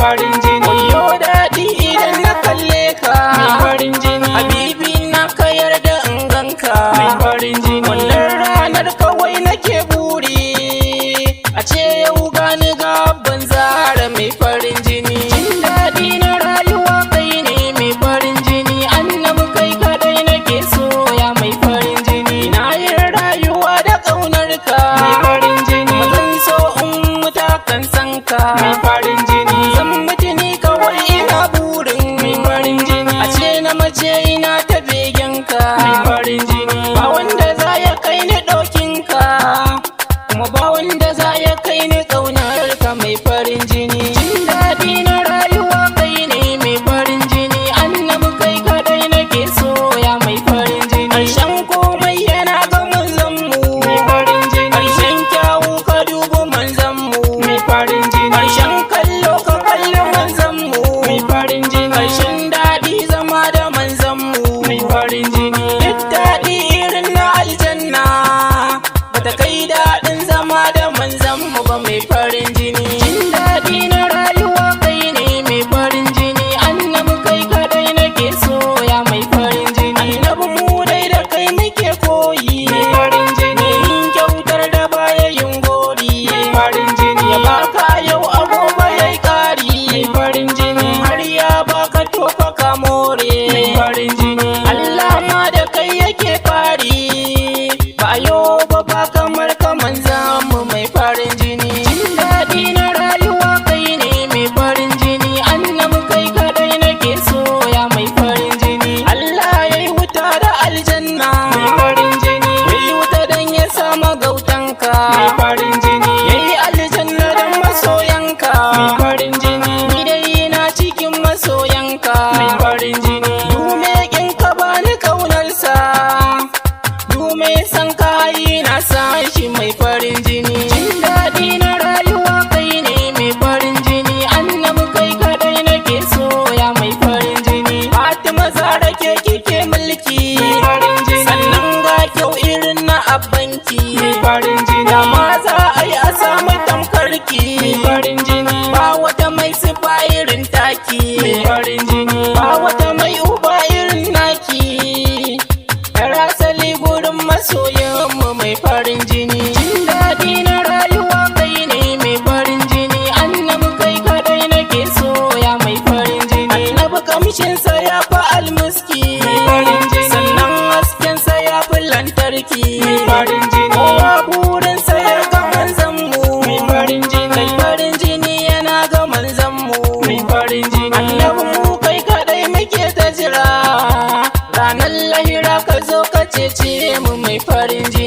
farin jini. Yo daɗi idan na kalle ka mai farin jini. Habibi na ka yarda in ganka mai farin jini. Wannan ranar kawai nake buri a ce yau gani gaban Zahra mai farin jini. Jin daɗi na rayuwa kai ne mai farin jini. Annabi kai kadai nake so ya mai farin jini. Na yi rayuwa da ƙaunar ka mai farin jini. Zan so in muta kan san ka mai farin jini. Zan mutu ni kawai ina burin mai farin jini. A ce na mace ina ta begen ka mai farin jini. Ba wanda za ya kai ni ɗokin ka, kuma ba wanda za ya kai ni ƙaunar ka mai farin jini. Jin daɗi na rayuwa kai ne mai farin jini. Annabi kai kadai nake so ya mai farin jini. Ƙarshen komai yana ga manzon mu mai farin jini. Ƙarshen kyawu ka dubi manzon mu mai farin jini. Ƙarshen kallo ka kalli manzon mu mai farin jini. Ƙarshen daɗi zama da manzon mu mai farin jini. Duk daɗi irin na aljanna bata kai daɗin zama da manzon mu ba mai farin jini. Jin daɗi na rayuwa kai ne mai farin jini. Annabi kai kadai nake so ya mai farin jini. Annabi mu dai da kai muke koyi mai farin jini. Yin kyautar da baya yin gori mai farin jini. Ya baka yau a gobe yayi ƙari mai farin jini. Har ya baka tofa ka more mai farin jini. Allah ma da kai yake fari ba yau ba kamar ka manzon mu mai farin jini. Jin daɗi na rayuwa kai ne mai farin jini. Annabi kai kadai nake so ya mai farin jini. Allah yayi wuta da aljanna mai farin jini. Yayi wuta dan ya sama gautanka mai farin jini. Yayi aljanna dan masoyanka mai farin jini. Ni dai na cikin masoyanka mai farin jini. Dume kin ka bani kaunarsa, dume san kayi na san shi mai farin jini. Jin daɗi na rayuwa kai ne mai farin jini. Annabi kai kadai nake so ya mai farin jini. Fatima Zahra ke kike mulki mai farin jini. Sannan ga kyau irin na abbanki mai farin jini. Da ma za a yi a samu tamkarki mai farin jini. Ba wata mai sifa irin taki mai farin jini. Ba wata mai uba irin naki. Yar asali gurin masoyanmu mai farin jini. Jin daɗi na rayuwa kai ne mai farin jini. Annabi kai kadai nake so ya mai farin jini. Annabi kamshinsa ya fi almuski mai farin jini. Sannan haskensa ya fi lantarki mai farin jini. Kowa burinsa ya ga manzon mu mai farin jini. Kai farin jini yana ga manzon mu mai farin jini. Annabi mu kai kadai muke ta jira, ranar lahira ka zo ka cece mu mai farin jini.